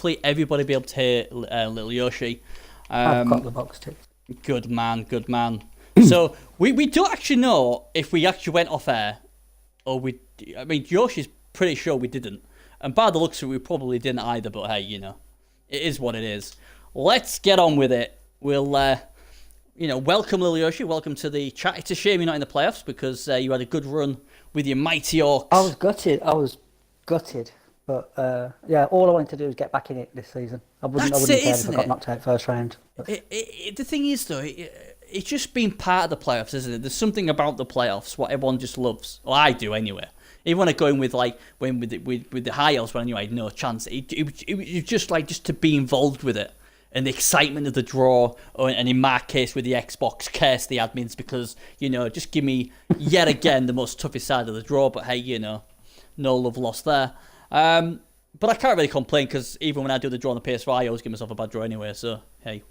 hopefully everybody be able to hear little Yoshi. I've got the box too. Good man. So we don't actually know if we actually went off air or we. I mean, Yoshi's pretty sure we didn't, and by the looks of it, we probably didn't either. But hey, it is what it is. Let's get on with it. We'll, welcome Lil Yoshi. Welcome to the chat. It's a shame you're not in the playoffs because you had a good run with your mighty Orcs. I was gutted. But all I wanted to do was get back in it this season. I wouldn't care if I got knocked out first round. The thing is, though, it's just been part of the playoffs, isn't it? There's something about the playoffs what everyone just loves. Well, I do anyway. Even when I go in with with the high elves when I had no chance, it was just to be involved with it and the excitement of the draw, and in my case with the Xbox, curse the admins because just give me yet again the most toughest side of the draw. But hey, no love lost there. But I can't really complain because even when I do the draw on the PS4, I always give myself a bad draw anyway. So hey,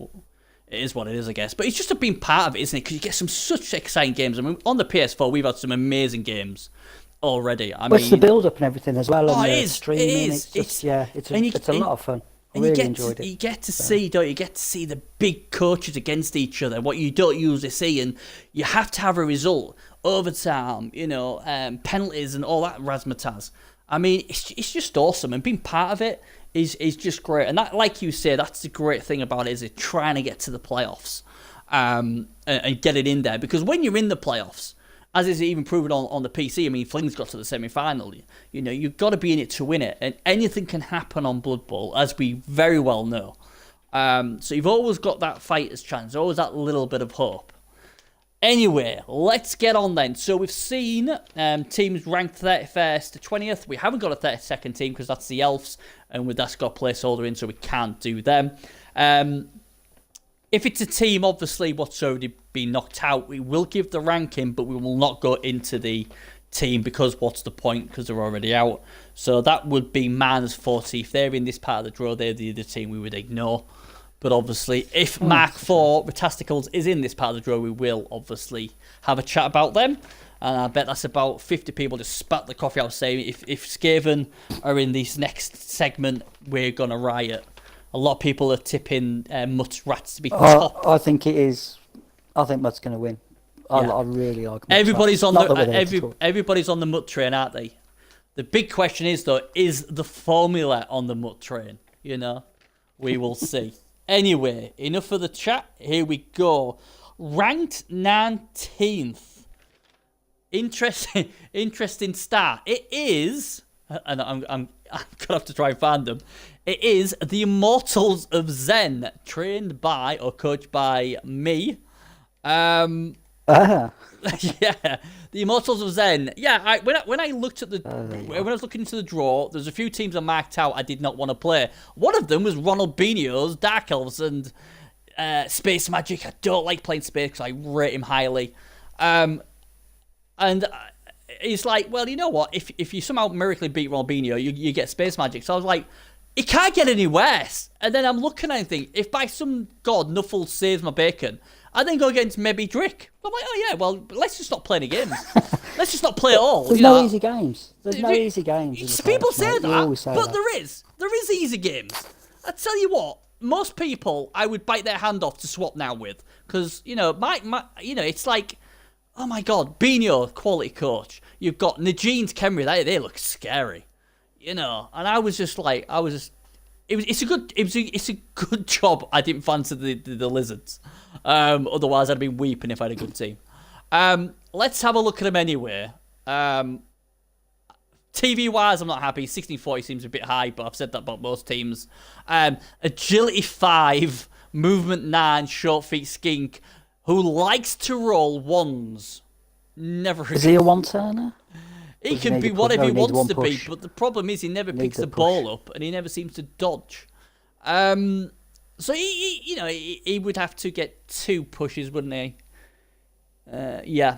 it is what it is, I guess. But it's just being part of it, isn't it? Because you get such exciting games. I mean, on the PS4, we've had some amazing games already. It's the build-up and everything as well. And it is. Streaming. It's a lot of fun. I really enjoyed it. You get to see, don't you? You get to see the big coaches against each other, what you don't usually see, and you have to have a result, overtime, penalties and all that razzmatazz. I mean, it's just awesome, and being part of it is just great. And that, like you say, that's the great thing about it, is it trying to get to the playoffs and get it in there. Because when you're in the playoffs, as is even proven on the PC, I mean, Fling's got to the semi-final. You've got to be in it to win it, and anything can happen on Blood Bowl, as we very well know. So you've always got that fighter's chance, always that little bit of hope. Anyway, let's get on then. So we've seen teams ranked 31st to 20th. We haven't got a 32nd team because that's the Elves, and that's got a placeholder in, so we can't do them. If it's a team, obviously, what's already been knocked out, we will give the ranking, but we will not go into the team because what's the point? Because they're already out. So that would be -40. If they're in this part of the draw, they're the other team we would ignore. But obviously, if Mark IV Retasticles is in this part of the draw, we will obviously have a chat about them. And I bet that's about 50 people just spat the coffee out saying, if Skaven are in this next segment, we're going to riot. A lot of people are tipping Mutt's Rats to be top. I think it is. I think Mutt's going to win. I really like Mutt. Everybody's on the Mutt train, aren't they? The big question is, though, is the formula on the Mutt train? We will see. Anyway, enough of the chat. Here we go. Ranked 19th. Interesting start. It is, and I'm gonna have to try and find them. It is the Immortals of Zen, trained by or coached by me. Yeah, the Immortals of Zen. Yeah, when I looked at when I was looking into the draw, there's a few teams I marked out I did not want to play. One of them was Ronaldinho's Dark Elves and Space Magic. I don't like playing Space because I rate him highly. And it's like, well, you know what? If you somehow miraculously beat Ronaldinho, you get Space Magic. So I was like, it can't get any worse. And then I'm looking at it and think, if by some god Nuffle saves my bacon, I then go against maybe Drick. I'm like, oh yeah, well, let's just stop playing games. Let's just not play at all. There's no easy games. There's no easy games. People say that, but there is. There is easy games. I tell you what, most people I would bite their hand off to swap now with, because it's like, oh my god, Bino, quality coach. You've got Najean's Kemri. They look scary, and I was just like, It's a good job I didn't fancy the Lizards. Otherwise, I'd been weeping if I had a good team. Let's have a look at them anyway. TV-wise, I'm not happy. 1640 seems a bit high, but I've said that about most teams. Agility 5, Movement 9, Short Feet Skink, who likes to roll ones. Never. Is he a one-turner? He can be whatever he wants to be, but the problem is he never picks the ball up and he never seems to dodge. So he would have to get 2 pushes, wouldn't he? Yeah,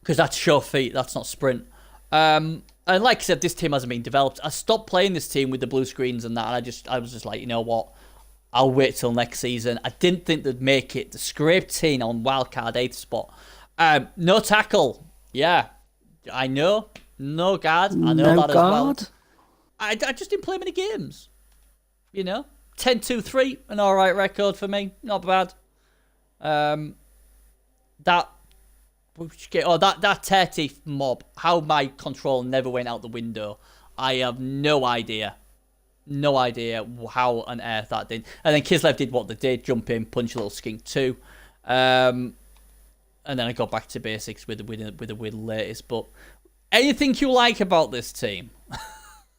because that's short feet, that's not sprint. And like I said, this team hasn't been developed. I stopped playing this team with the blue screens and that, and I was just like, you know what? I'll wait till next season. I didn't think they'd make it. The scraped in on wildcard 8th spot. No tackle. Yeah. I know. No guard. I know that as well. I just didn't play many games. 10-2-3, an all right record for me. Not bad. That tear teeth mob. How my control never went out the window. I have no idea. No idea how on earth that did. And then Kislev did what they did, jump in, punch a little skink too. And then I got back to basics with the latest. But anything you like about this team?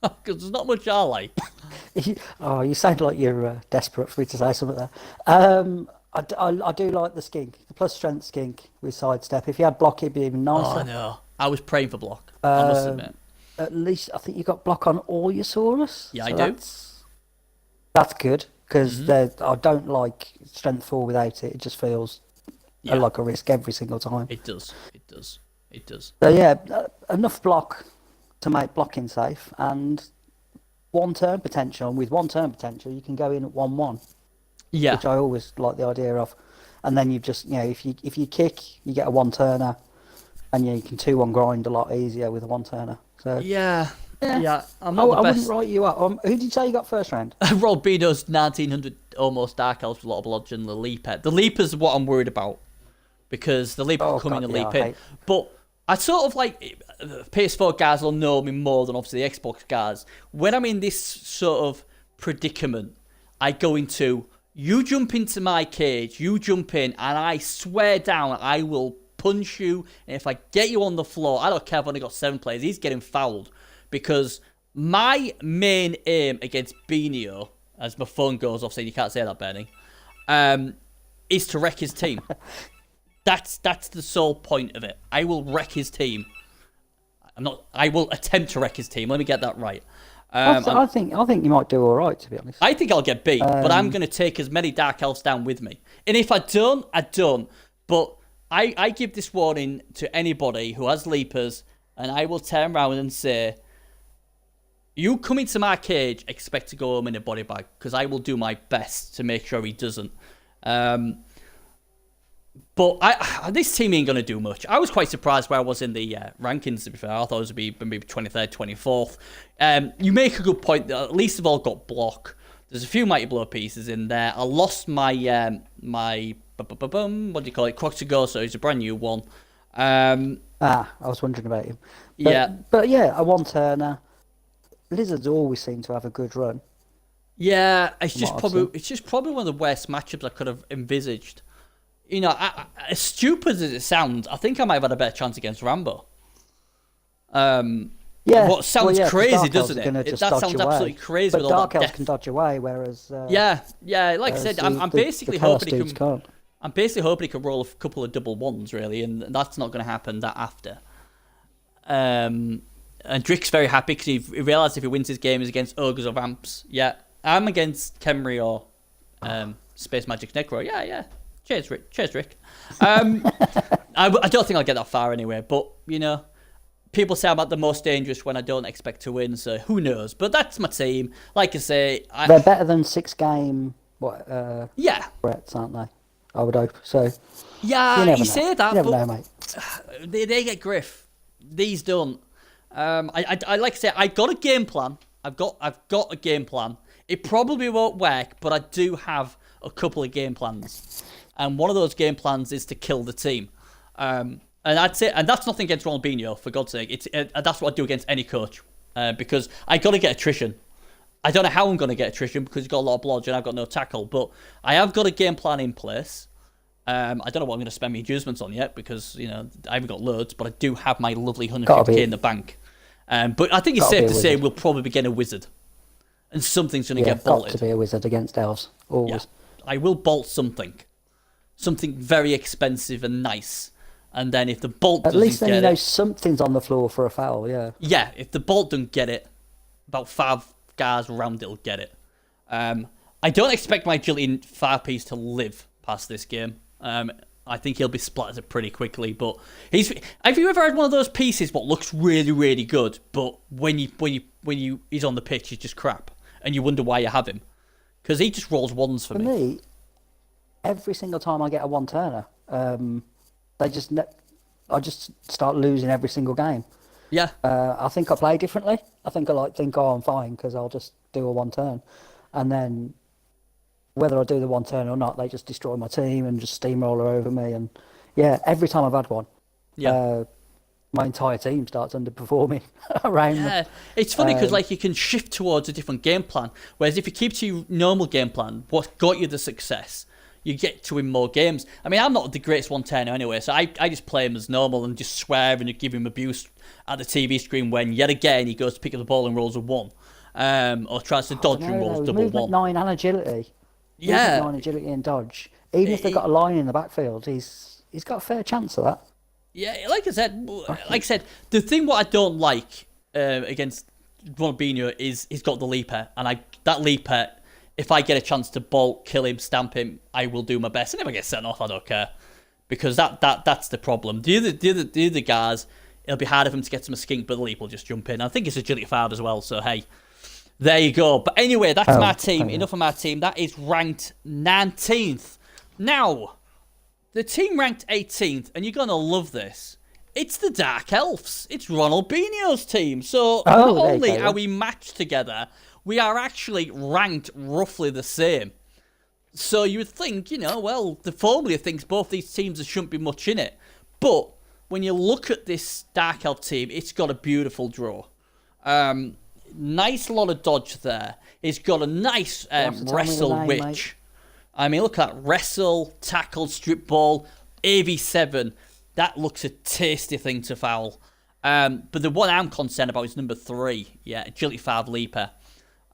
Because there's not much I like. You sound like you're desperate for me to say something there. I do like the skink, the plus strength skink with sidestep. If you had block, it'd be even nicer. Oh no, I was praying for block. I must admit. At least I think you got block on all your Saurus. Yeah, I do. That's good because I don't like strength 4 without it. It just feels like a risk every single time. It does. So yeah, enough block to make blocking safe and one turn potential. And with one turn potential, you can go in at 1-1. Yeah, which I always like the idea of. And then you just if you kick, you get a one turner, and you can 2-1 grind a lot easier with a one turner. So yeah. I'm not the best. I wouldn't write you up. Who did you say you got first round? Ronaldinho's 1900 almost Dark Elves with a lot of blodge and the Leaper. The Leaper's what I'm worried about because the Leaper can come in and leap in. But I sort of like PS4 guys will know me more than obviously the Xbox guys. When I'm in this sort of predicament, I go into you jump into my cage, you jump in, and I swear down I will punch you. And if I get you on the floor, I don't care if I've only got 7 players, he's getting fouled. Because my main aim against Benio, as my phone goes off saying you can't say that, Bernie, is to wreck his team. That's the sole point of it. I will wreck his team. I will attempt to wreck his team. Let me get that right. I think you might do all right, to be honest. I think I'll get beat, but I'm going to take as many Dark Elves down with me. And if I don't, I don't. But I give this warning to anybody who has Leapers, and I will turn around and say, you come into my cage, expect to go home in a body bag, because I will do my best to make sure he doesn't. But this team ain't going to do much. I was quite surprised where I was in the rankings, to be fair. I thought it was maybe 23rd, 24th. You make a good point that at least they've all got block. There's a few Mighty Blow pieces in there. I lost my what do you call it? Croxigo, so it's a brand new one. I was wondering about him. But yeah, a one-turner. Lizards always seem to have a good run. Yeah, it's just probably one of the worst matchups I could have envisaged. As stupid as it sounds, I think I might have had a better chance against Rambo. What sounds crazy, doesn't it? That sounds absolutely crazy. But with all Dark that Elves death. can dodge away, whereas like I said, I'm basically hoping he can. Can't. I'm basically hoping he can roll a couple of double ones, really, and that's not going to happen that after. And Drick's very happy because he realised if he wins his game is against Ogres or Vamps. Yeah, I'm against Khemri or Space Magic's Necro. Yeah. Cheers, Rick. I don't think I'll get that far anyway, but, people say I'm at the most dangerous when I don't expect to win, so who knows? But that's my team. Like I say... They're better than 6-game threats, aren't they? I would hope. So, you say that, you never but know, mate. They get griff. These don't. I like I say, I got a game plan. I've got a game plan. It probably won't work, but I do have a couple of game plans. And one of those game plans is to kill the team. And that's it. And that's nothing against Ronaldinho, for God's sake. That's what I do against any coach. Because I got to get attrition. I don't know how I'm going to get attrition because he's got a lot of blodge and I've got no tackle. But I have got a game plan in place. I don't know what I'm going to spend my adjustments on yet because, I haven't got loads. But I do have my lovely 150k in the bank. But I think it's safe to say we'll probably be getting a wizard. And something's going to get bolted. Got to be a wizard against elves. Always. Yeah. I will bolt something. Something very expensive and nice. And then if the bolt doesn't get it... At least then you know something's on the floor for a foul, yeah. Yeah, if the bolt doesn't get it, about 5 guys around it will get it. I don't expect my agility 5-piece to live past this game. I think he'll be splattered pretty quickly, but have you ever had one of those pieces what looks really, really good, but when he's on the pitch, he's just crap, and you wonder why you have him? Because he just rolls ones for me. Every single time I get a one-turner, I just start losing every single game. Yeah. I think I play differently. I think I'm fine because I'll just do a one-turn. and then whether I do the one turn or not, they just destroy my team and just steamroller over me. And yeah, every time I've had one, Yeah. my entire team starts underperforming around them. Yeah, it's funny because like you can shift towards a different game plan. Whereas if you keep to your normal game plan, what got you the success, you get to win more games. I mean, I'm not the greatest one-turner anyway, so I just play him as normal and just swear and give him abuse at the TV screen when yet again he goes to pick up the ball and rolls a 1, or tries to dodge and rolls double movement 1. 9 and agility. Yeah, Movement 9 agility and dodge. Even if they've got a line in the backfield, he's got a fair chance of that. yeah. Like I said, the thing what I don't like against Ronaldinho is he's got the leaper, and that leaper. If I get a chance to bolt, kill him, stamp him, I will do my best. And if I get sent off, I don't care, because that's the problem. The other guys, it'll be harder for them to get to my skink, but the leap will just jump in. I think it's agility 5 as well. So hey, there you go. But anyway, that's my team. Enough of my team. That is ranked 19th. Now, the team ranked 18th, and you're gonna love this. It's the Dark Elves. It's Ronaldinho's team. So not only are we matched together, we are actually ranked roughly the same. So you would think, well, the formula thinks both these teams there shouldn't be much in it. But when you look at this Dark Elf team, it's got a beautiful draw. Nice lot of dodge there. It's got a nice wrestle witch. Mate. I mean, look at that. Wrestle, tackle, strip ball, AV7. That looks a tasty thing to foul. But the one I'm concerned about is number 3. Yeah, agility 5 leaper.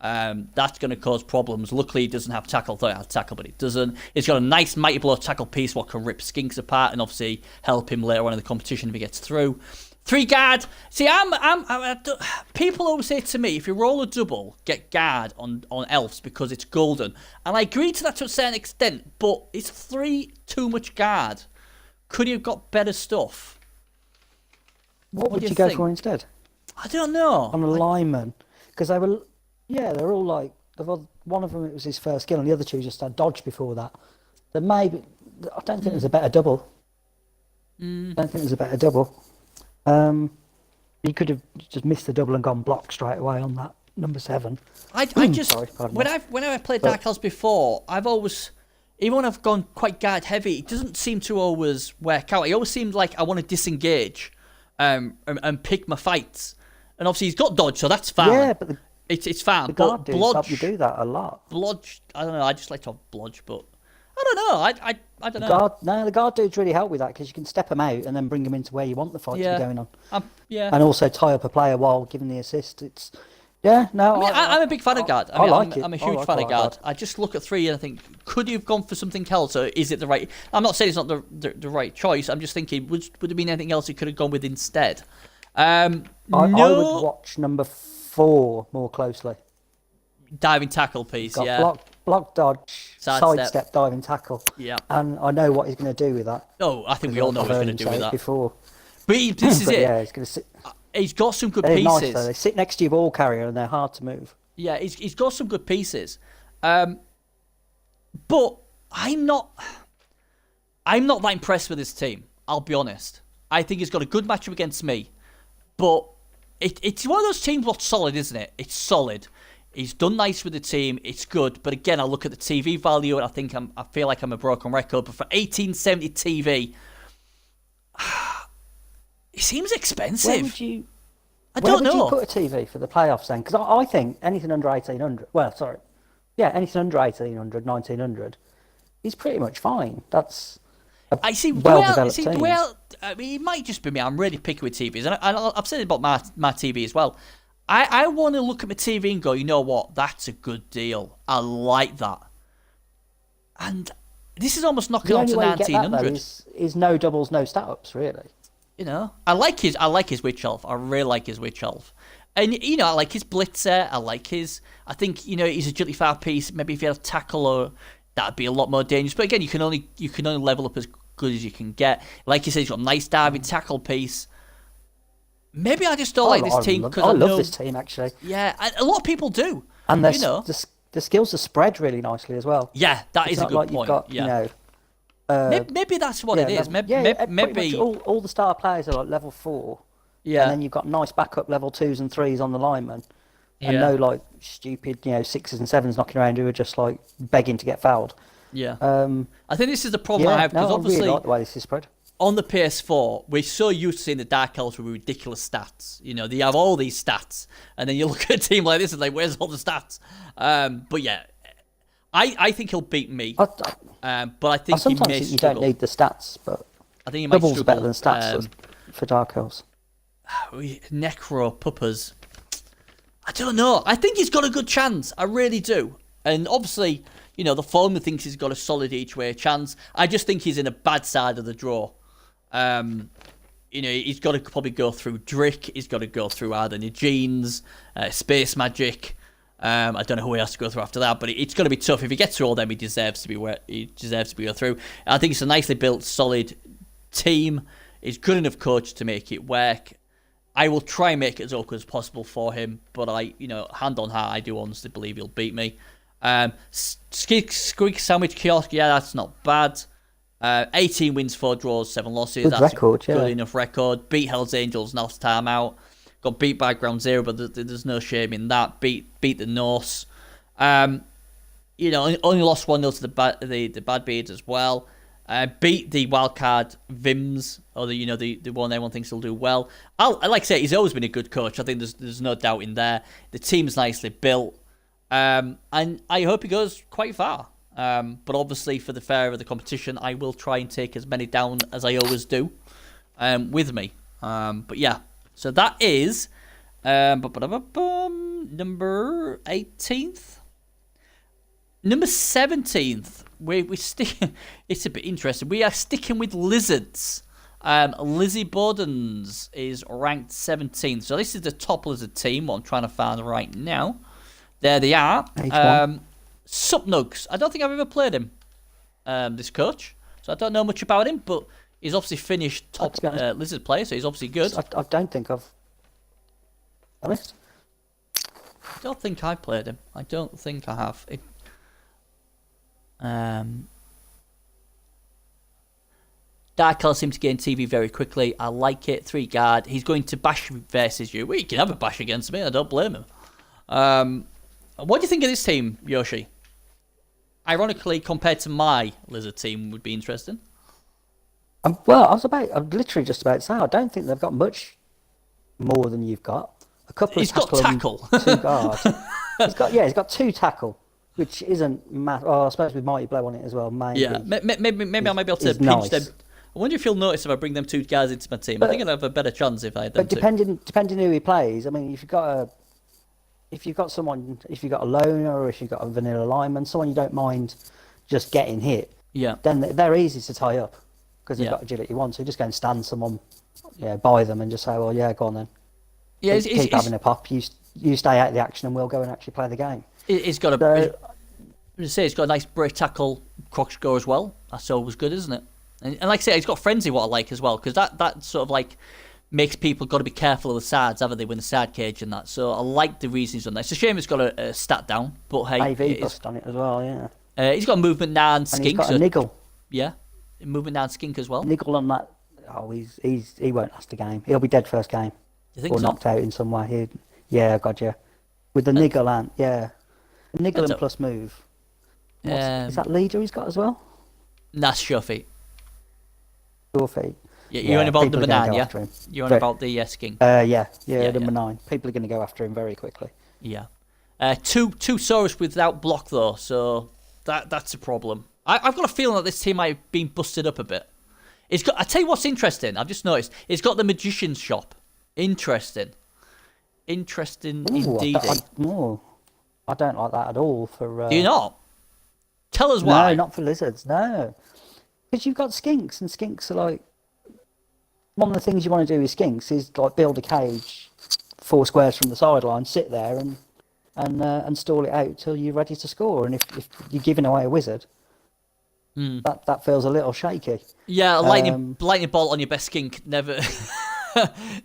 That's going to cause problems. Luckily, it doesn't have tackle. I thought it had tackle, but it doesn't. It's got a nice mighty blow tackle piece what can rip skinks apart and obviously help him later on in the competition if he gets through. 3 guard. See, people always say to me, if you roll a double, get guard on elves because it's golden. And I agree to that to a certain extent, but is 3 too much guard? Could you have got better stuff? What would you go for instead? I don't know. On a lineman. Because they were... Yeah, they're all like, one of them, it was his first skill, and the other 2 just had dodge before that. Then maybe, I don't think there's a better double. You could have just missed the double and gone block straight away on that number 7. I just, when I've played Dark Elves before, I've always, even when I've gone quite guard heavy, it doesn't seem to always work out. It always seems like I want to disengage and pick my fights. And obviously he's got dodge, so that's fine. Yeah, but it's fine, the guard dudes help you do that a lot. Blodge, I don't know. I just like to have blodge, but I don't know. I don't know. The guard dudes really help with that because you can step them out and then bring them into where you want the fight to be going on. And also tie up a player while giving the assist. I'm a big fan of guard. I'm a huge fan of guard. That. I just look at 3 and I think, could you have gone for something else, or is it the right? I'm not saying it's not the right choice. I'm just thinking, would there been anything else you could have gone with instead? I would watch number 4 more closely. Diving tackle piece, yeah. Block, dodge, sidestep, diving tackle. Yeah. And I know what he's going to do with that. Oh, I think we all know what he's going to do with that. Before. But this is it. Yeah, he's going to sit. He's got some good they're pieces. Nice, though. They sit next to your ball carrier and they're hard to move. Yeah, he's got some good pieces. But I'm not that impressed with this team. I'll be honest. I think he's got a good matchup against me, but it's one of those teams what's solid, isn't it? It's solid. He's done nice with the team. It's good, but again, I look at the TV value and I feel like I'm a broken record. But for 1870 TV, it seems expensive. Where would you put a TV for the playoffs then? Because I think anything under 1800. Well, sorry, anything under 1800, 1900 is pretty much fine. That's I see. Well-developed team. Well, I mean, it might just be me. I'm really picky with TVs, and I've said it about my TV as well. I want to look at my TV and go, you know what? That's a good deal. I like that. And this is almost knocking on to 1900. Is no doubles, no stat ups, really. I like his witch elf. I really like his witch elf. And I like his blitzer. I think he's agility 5 piece. Maybe if he had a tackle, or that'd be a lot more dangerous. But again, you can only level up as good as you can get. Like you said, he's got a nice diving tackle piece. Maybe I just don't like this team because I love this team actually. Yeah, a lot of people do. And the skills are spread really nicely as well. Yeah, that is a good point. You've got, maybe that's what it is. Maybe all the star players are like level 4. Yeah, and then you've got nice backup level 2s and 3s on the linemen. and no like stupid, sixes and sevens knocking around who are just like begging to get fouled. Yeah. I think this is the problem I have, because obviously I really like the way this is spread. On the PS4, we're so used to seeing the Dark Elves with ridiculous stats. They have all these stats, and then you look at a team like this and like, where's all the stats? But yeah, I think he'll beat me. But I think sometimes he may you struggle. don't need the stats, but I think he might doubles struggle. Better than stats for Dark Elves. Necro Puppers. I don't know. I think he's got a good chance. I really do. And obviously, the former thinks he's got a solid each way chance. I just think he's in a bad side of the draw. He's got to probably go through Drick. He's got to go through either Genes, Space Magic. I don't know who he has to go through after that, but it's going to be tough. If he gets through all them, he deserves to be go through. I think it's a nicely built, solid team. He's good enough coach to make it work. I will try and make it as awkward as possible for him, but hand on heart, I do honestly believe he'll beat me. Squeak Sandwich Kiosk, that's not bad. 18 wins, 4 draws, 7 losses. Good that's record, a good enough record. Beat Hells Angels last time out. Got beat by Ground Zero, but there's no shame in that. Beat the Norse. Only lost 1-0 to the Bad Beards as well. Beat the wildcard Vims, or the one everyone thinks will do well. Like I say, he's always been a good coach. I think there's no doubt in there. The team's nicely built, and I hope he goes quite far. But obviously, for the fair of the competition, I will try and take as many down as I always do with me. But yeah, so that is number 18th. Number 17th, we stick. It's a bit interesting. We are sticking with lizards. Lizzie Bordens is ranked 17th. So this is the top lizard team. What I'm trying to find right now. There they are. Supnugs. I don't think I've ever played him. This coach, so I don't know much about him. But he's obviously finished top lizard player, so he's obviously good. I don't think I've. Honest. I don't think I played him. I don't think I have. Dark Elves seems to gain TV very quickly. I like it. 3 guard. He's going to bash versus you. Well, you can have a bash against me. I don't blame him. What do you think of this team, Yoshi? Ironically, compared to my lizard team, would be interesting. I'm literally just about to say, I don't think they've got much more than you've got. A couple He's of tackle. 2 guard. He's got 2 tackle, which isn't massive. I suppose with Mighty Blow on it as well. Maybe. Yeah, maybe I might be able to pinch nice. them. I wonder if you'll notice if I bring them 2 guys into my team. I think I'd have a better chance if I had them. But depending who he plays, I mean, if you've got a loner or if you've got a vanilla lineman, someone you don't mind just getting hit, then they're easy to tie up because they've got agility 1. So you just go and stand someone, by them and just say, well, go on then. Yeah, keep having a pop. You stay out of the action and we'll go and actually play the game. He's got he's got a nice break tackle croc score as well. That's always good, isn't it? And like I say, he's got frenzy, what I like as well, because that sort of like makes people got to be careful of the sides, haven't they, when the side cage and that. So I like the reason he's done that. It's a shame he's got a stat down, but hey, AV bust on it as well, yeah. He's got movement now and skink. And he's got a niggle. Yeah, movement now and skink as well. Niggle on that. Oh, he won't last a game. He'll be dead first game. You think or so? Knocked out in some way. God, yeah. With the niggle and niggle and plus move. Is that leader he's got as well? That's sure feet. Sure feet. Yeah, you're on about number 9, yeah? You're on about the skink. Number 9. People are going to go after him very quickly. Yeah. Two Saurus without block, though, so that's a problem. I've got a feeling that this team might have been busted up a bit. I tell you what's interesting, I've just noticed, it's got the Magician's Shop. Interesting indeed. I don't like that at all. Do you not? Tell us why. No, not for lizards, no. Because you've got skinks, and skinks are like... One of the things you want to do with skinks is like build a cage 4 squares from the sideline, sit there and stall it out till you're ready to score. And if you're giving away a wizard, that feels a little shaky. Yeah, a lightning bolt on your best skink never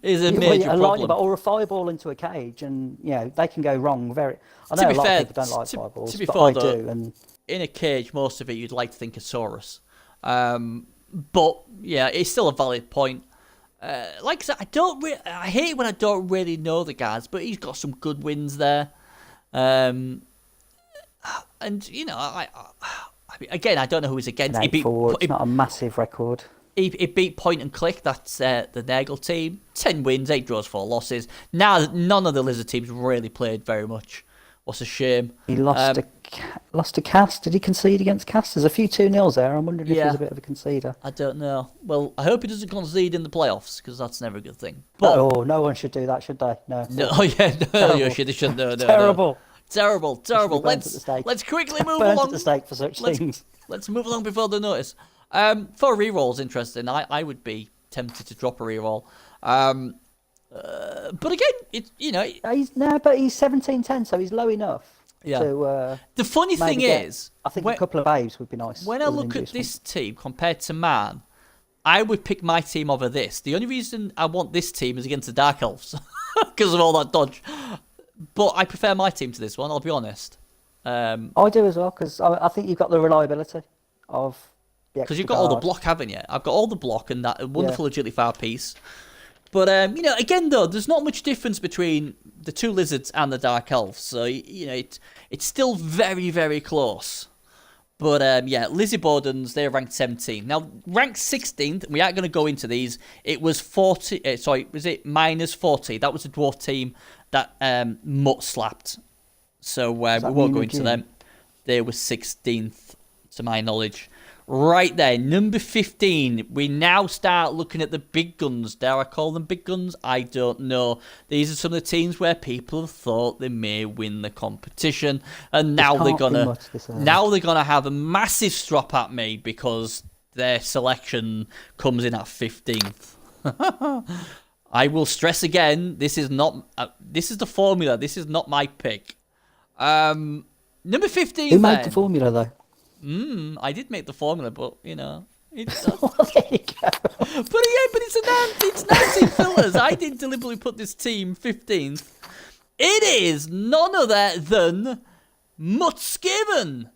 is a major problem. Lightning bolt or a fireball into a cage, and they can go wrong. I know a lot of people don't like fireballs, but I do. And in a cage, most of it you'd like to think a Saurus. But yeah, it's still a valid point. like I said, I hate when I don't really know the guys, but he's got some good wins there. And I mean, again, I don't know who he's against. It's not a massive record. He beat Point and Click. That's the Nagel team. 10 wins, 8 draws, 4 losses. Now none of the Lizard teams really played very much. What's a shame. He lost to Cast. Did he concede against Cast? There's a few 2-0s there. I'm wondering if he's a bit of a conceder. I don't know. Well, I hope he doesn't concede in the playoffs, because that's never a good thing. But, no one should do that, should they? No. Yoshi, they shouldn't. No. Terrible. Terrible. Let's quickly move along. At the stake for such things. Let's move along before they notice. For rerolls, interesting. I would be tempted to drop a reroll. But again, he's 17-10, so he's low enough. Yeah. To, the funny thing is, I think a couple of babes would be nice. When I look at this team compared to Man, I would pick my team over this. The only reason I want this team is against the Dark Elves because of all that dodge. But I prefer my team to this one. I'll be honest. I do as well, because I think you've got the reliability of. Because you've got all the block, haven't you? I've got all the block and that wonderful agility fire piece. But, again, though, there's not much difference between the 2 Lizards and the Dark Elves. So, it's still very, very close. But, Lizzie Bowden's, they're ranked 17. Now, ranked 16th, and we aren't going to go into these, it was 40, was it minus 40? That was the dwarf team that Mutt slapped. So, we won't go into them. They were 16th, to my knowledge. Right there, number 15. We now start looking at the big guns. Dare I call them big guns? I don't know. These are some of the teams where people have thought they may win the competition, and now they're gonna have a massive strop at me because their selection comes in at 15th. I will stress again. This is not. This is the formula. This is not my pick. Number 15. Who made the formula though? I did make the formula, but it's well, there you go. but it's Nancy Fillers. I didn't deliberately put this team 15th. It is none other than Muttskiven.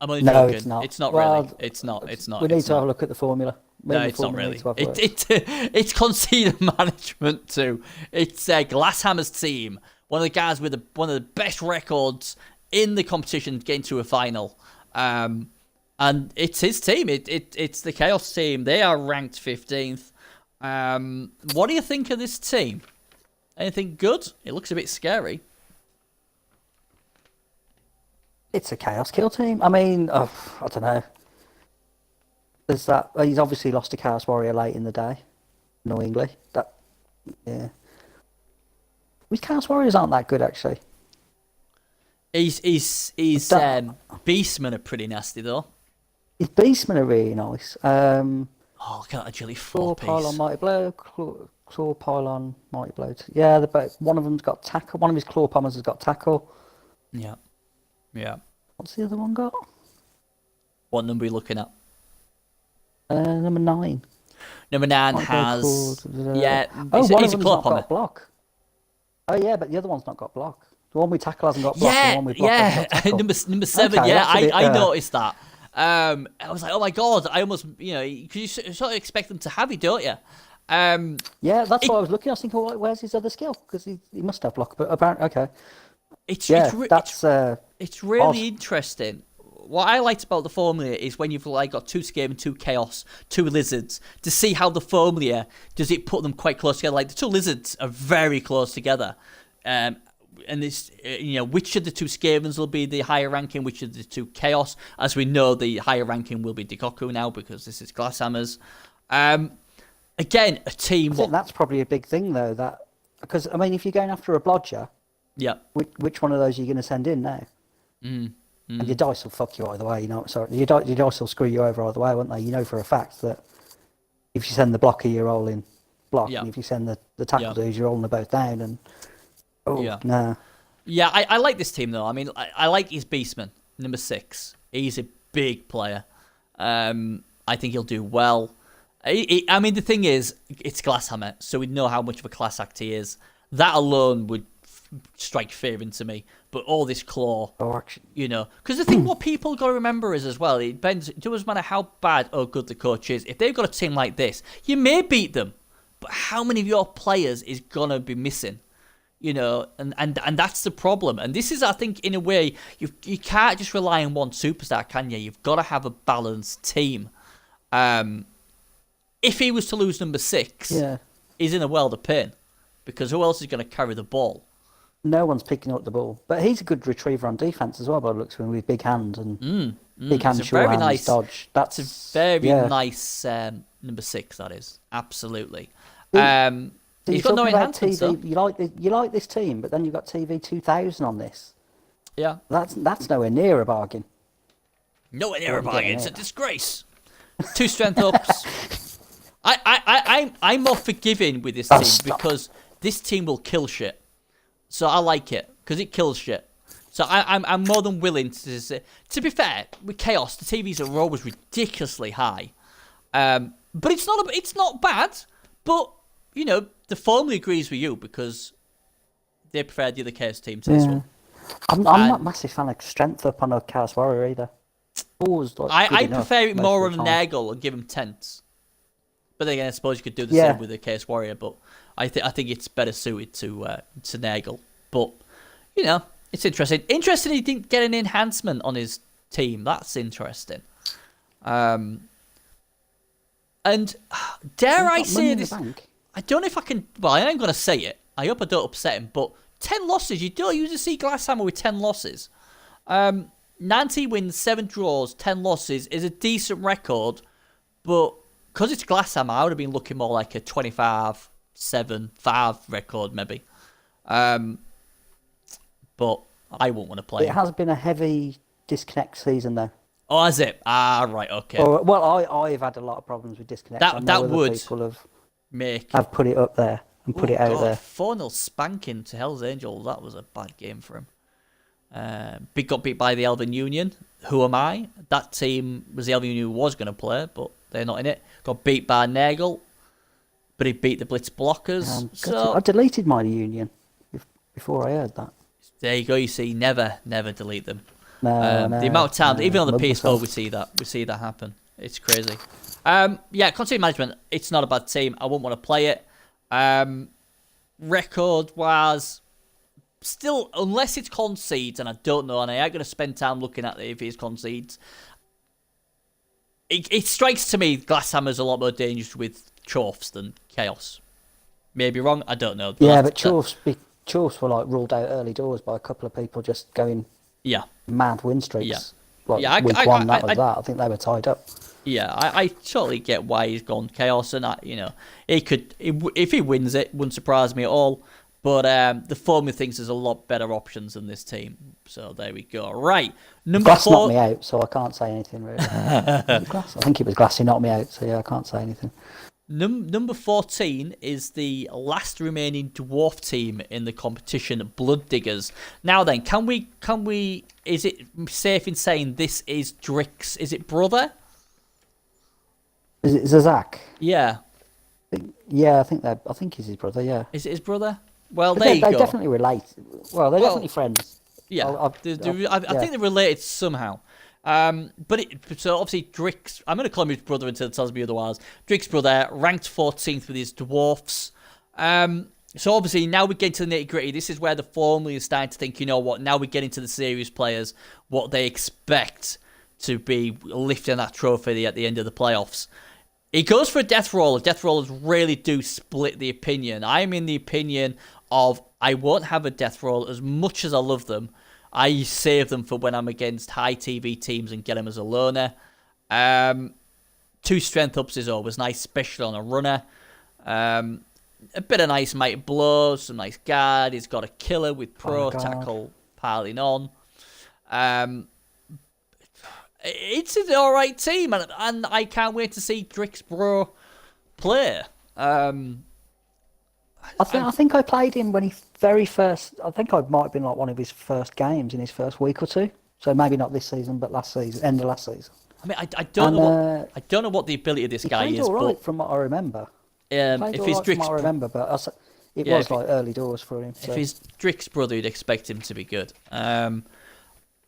I'm only joking. It's not. It's not really. It's not. We need to have a look at the formula. It's not really. It's conceded management too. It's Glasshammer's team. One of the guys with one of the best records in the competition, getting to a final. And it's his team. It's the Chaos team. They are ranked 15th. What do you think of this team? Anything good? It looks a bit scary. It's a Chaos Kill team. I mean, I don't know. There's that. He's obviously lost to Chaos Warrior late in the day. Annoyingly. His Chaos Warriors aren't that good, actually. His Beastmen are pretty nasty, though. His Beastmen are really nice. Look at that agility 4 piece. Claw Pylon, Mighty Blow. Claw Pylon, Mighty Blow. Yeah, one of them's got tackle. One of his Claw Pommers has got tackle. Yeah. What's the other one got? What number are you looking at? Number 9. Number 9 has... Yeah. One of them's not got block. Oh, yeah, but the other one's not got block. The one with tackle hasn't got block. The one with block hasn't got tackle. number 7. Okay, I noticed that. I was like, oh my god! I almost, because you sort of expect them to have it, don't you? Yeah, that's what I was looking. I was thinking, well, where's his other skill? Because he must have block. But apparently, okay. It's really interesting. What I liked about the formula is when you've got 2 Scare and 2 Chaos, 2 Lizards, to see how the formula does it put them quite close together. Like the 2 Lizards are very close together. And this, which of the 2 Skavens will be the higher ranking, which of the 2 Chaos? As we know, the higher ranking will be Dikoku now because this is Glasshammers. Again, a team. I think that's probably a big thing though. Because I mean, if you're going after a blodger, which one of those are you going to send in now? And your dice will fuck you either way. Your dice will screw you over either way, won't they? You know for a fact that if you send the blocker, you're rolling block, and if you send the tackle dudes, you're rolling them both down and. Yeah, I like this team though. I mean, I like his Beastman, number 6. He's a big player. I think he'll do well. I mean, the thing is, it's Glasshammer, so we know how much of a class act he is. That alone would strike fear into me. But all this claw, because the thing, what people got to remember is as well, it depends. It doesn't matter how bad or good the coach is. If they've got a team like this, you may beat them. but how many of your players is gonna be missing? You know, and that's the problem. And this is, I think, in a way, you can't just rely on one superstar, can you? You've got to have a balanced team. If he was to lose number 6, he's in a world of pain, because who else is going to carry the ball? No one's picking up the ball, but he's a good retriever on defense as well. By the looks of him, with big hand and big hand, short hands, dodge. That's a very nice number 6. That is absolutely. He's got no enhancements. You like this team, but then you've got TV 2000 on this. Yeah, that's nowhere near a bargain. Nowhere near a bargain. It's a disgrace. 2 strength ups. I'm more forgiving with this team because this team will kill shit. So I like it because it kills shit. So I'm more than willing to say. To be fair, with Chaos, the TVs are always ridiculously high, but it's not bad. But you know, the family agrees with you because they prefer the other Chaos team to this one. I'm not a massive fan of strength up on a Chaos Warrior either. Always, like, I prefer it more on a Nagel and give him tents. But then again, I suppose you could do the same with the Chaos Warrior. But I think it's better suited to Nagel. But you know, it's interesting. Interesting he didn't get an enhancement on his team. That's interesting. And dare I say this? I don't know if I can. Well, I ain't gonna say it. I hope I don't upset him. But 10 losses. You don't usually see Glasshammer with 10 losses. 90 wins, 7 draws, 10 losses is a decent record. But because it's Glasshammer, I would have been looking more like a 25-7-5 record maybe. But I won't want to play. It has been a heavy disconnect season though. Oh, has it? Ah, right, okay. Well, I've had a lot of problems with disconnect. That would people make. I've put it up there and put it out there. 4-0 spanking to Hell's Angels. That was a bad game for him. Got beat by the Elven Union. Who am I? That team was the Elven Union who was going to play, but they're not in it. Got beat by Nagel, but he beat the Blitz Blockers. So I deleted my Union before I heard that. There you go. You see, never delete them. No, the amount of times, even on the PS4, we see that happen. It's crazy. Concede management. It's not a bad team. I wouldn't want to play it. Record wise, still, unless it's concedes, and I don't know, and I ain't going to spend time looking at it if it's concedes. It strikes to me Glasshammer's a lot more dangerous with Chorfs than Chaos. Maybe wrong. I don't know. But Chorfs were like ruled out early doors by a couple of people just going mad win streaks. I think they were tied up. Yeah, I totally get why he's gone Chaos, and he could, if he wins it, wouldn't surprise me at all. But the Formula thinks there's a lot better options than this team. So there we go. Right, number 4. Glass knocked me out, so I can't say anything really. I think it was Glass who knocked me out, so yeah, I can't say anything. Number 14 is the last remaining dwarf team in the competition, Blood Diggers. Now then, can we? Is it safe in saying this is Drick's? Is it brother? Is it Zazak? Yeah. Yeah, I think he's his brother. Yeah. Is it his brother? Well, they definitely relate. Well, they're definitely friends. Yeah. I think they're related somehow. So obviously Drick's, I'm going to call him his brother until it tells me otherwise. Drick's brother, ranked 14th with his dwarfs. So obviously now we get into the nitty gritty. This is where the formula is starting to think, you know what, now we get into the serious players, what they expect to be lifting that trophy at the end of the playoffs. He goes for a death roller. Death rollers really do split the opinion. I'm in the opinion of I won't have a death roll as much as I love them. I save them for when I'm against high TV teams and get them as a loner. 2 strength ups is always nice, especially on a runner. A bit of nice mighty blows, some nice guard. He's got a killer with pro tackle piling on. It's an alright team, and I can't wait to see Drick's bro play. I think I played him when he very first. I think I might have been like one of his first games in his first week or two. So maybe not this season, but last season, end of last season. I mean, I don't know what the ability of this guy is. All right, from what I remember. If he's Drick's, from what I remember, but it was like early doors for him. So. If he's Drick's brother, you'd expect him to be good.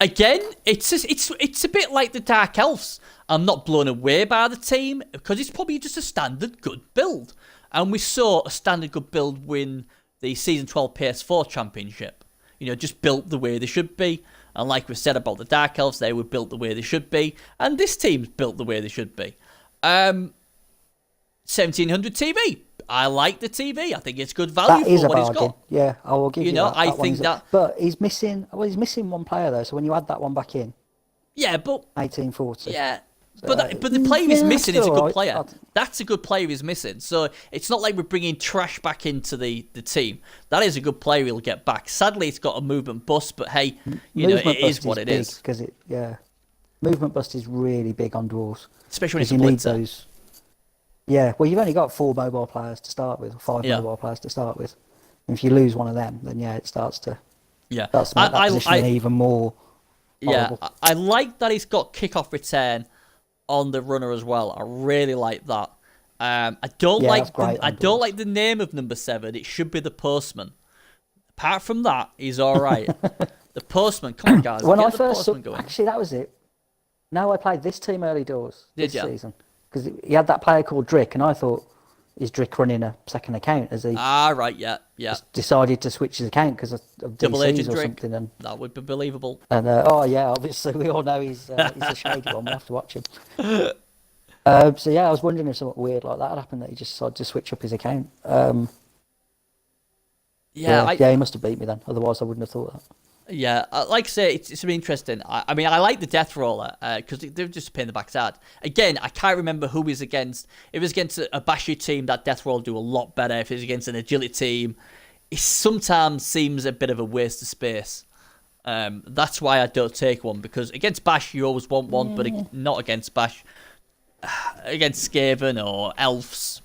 Again, it's a bit like the Dark Elves. I'm not blown away by the team because it's probably just a standard good build. And we saw a standard good build win the Season 12 PS4 Championship. Just built the way they should be. And like we said about the Dark Elves, they were built the way they should be. And this team's built the way they should be. 1700 TV. I like the TV. I think it's good value for what he's got. Yeah, I will give you that. I think that. But he's missing one player though. So when you add that one back in. Yeah, but 1840. Yeah. But the player he's missing is a good player. Right. That's a good player he's missing. So it's not like we're bringing trash back into the team. That is a good player he'll get back. Sadly, it's got a movement bust, but hey, it is what it is. Because movement bust is really big on dwarves. Especially when it's a blitzer. Need those. Yeah, well, you've only got 4 mobile players to start with, or 5 mobile players to start with. And if you lose one of them, then it starts to make that position even more horrible. Yeah, I like that he's got kickoff return on the runner as well. I really like that. I don't like the name of number 7. It should be the postman. Apart from that, he's all right. The postman, come on, guys. When I first saw, actually, that was it. No, I played this team early doors this season because he had that player called Drick, and I thought, is Drick running a second account? As he right, yeah. Just decided to switch his account because of Double DCs Agent or Drick. something. And that would be believable. And obviously we all know he's a shady one. We'll have to watch him. I was wondering if something weird like that had happened, that he just decided to switch up his account. He must have beat me then. Otherwise, I wouldn't have thought that. Yeah, like I say, it's really interesting. I mean, I like the Death Roller because they're just a pain in the backside. Again, I can't remember who he's against. If it's against a bashy team, that Death Roller will do a lot better. If it's against an agility team, it sometimes seems a bit of a waste of space. That's why I don't take one, because against Bash, you always want one, but not against Bash. Against Skaven or Elves,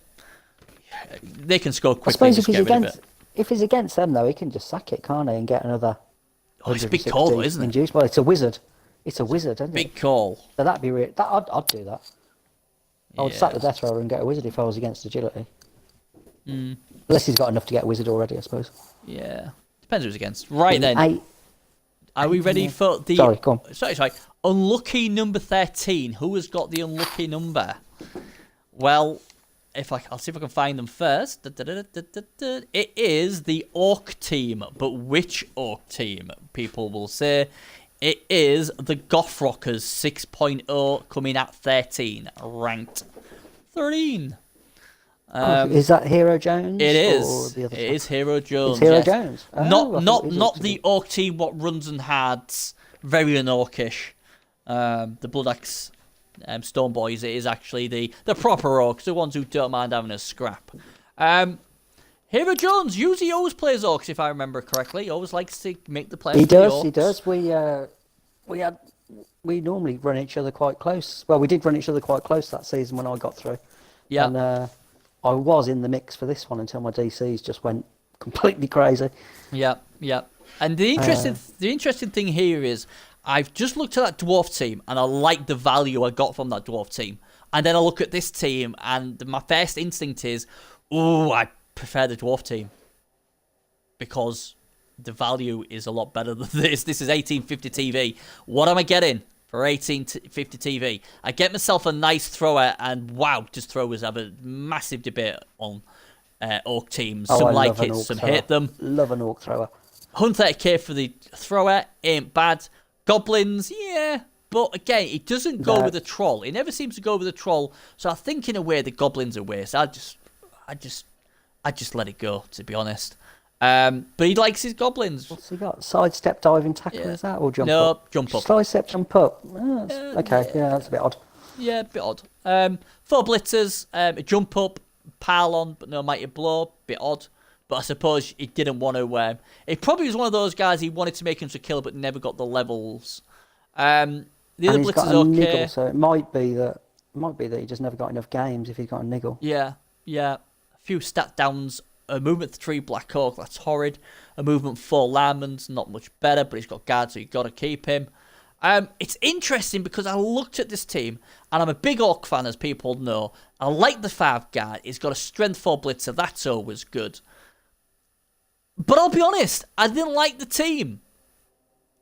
they can score quickly. I suppose if he's against them, though, he can just sack it, can't he, and get another... Oh, it's a big call, isn't it? Induced. Well, it's a wizard. It's a wizard, isn't it? Big call. So that'd be real. I'd do that. I would sack the Death Roller and get a wizard if I was against agility. Unless he's got enough to get a wizard already, I suppose. Yeah. Depends who's against. Right then. Are we ready for the... Sorry, go on. Sorry. Unlucky number 13. Who has got the unlucky number? Well, I'll see if I can find them first. It is the Orc team. But which Orc team? People will say. It is the Goth Rockers 6.0 coming at 13. Ranked 13. Is that Hero Jones? It is. It is Hero Jones. It's Hero Jones. Not the Orc team what runs and hides. Very unorcish. The Blood Axe Stone Boys. It is actually the proper Orcs, the ones who don't mind having a scrap. Hero Jones usually always plays Orcs, if I remember correctly. He always likes to make the players. He does. We normally run each other quite close. Well, we did run each other quite close that season when I got through. Yeah. And I was in the mix for this one until my DCs just went completely crazy. Yeah. And the interesting thing here is I've just looked at that dwarf team and I like the value I got from that dwarf team. And then I look at this team and my first instinct is, I prefer the dwarf team because the value is a lot better than this. This is 1850 TV. What am I getting for 1850 TV? I get myself a nice thrower, and just throwers have a massive debate on Orc teams. Some like it, some hate them. Love an Orc thrower. 130k for the thrower ain't bad. Goblins, yeah. But again, it doesn't go with a troll. It never seems to go with a troll. So I think in a way the goblins are waste. I just let it go, to be honest. But he likes his goblins. What's he got? Sidestep, diving, tackle, is that? Or jump up? No, jump up. Sidestep, jump up. Okay, that's a bit odd. Yeah, a bit odd. 4 blitzers, jump up, pile on, but no mighty blow. Bit odd. But I suppose he didn't want to... it probably was one of those guys he wanted to make him to kill, but never got the levels. The other blitzer's okay. Niggle, so it might be that he just never got enough games if he's got a niggle. Yeah. A few stat downs. A movement 3 Black Hawk, that's horrid. A movement 4 Lineman's not much better, but he's got guard, so you've got to keep him. It's interesting because I looked at this team, and I'm a big Orc fan, as people know. I like the 5 guard. He's got a strength 4 blitzer. That's always good. But I'll be honest, I didn't like the team.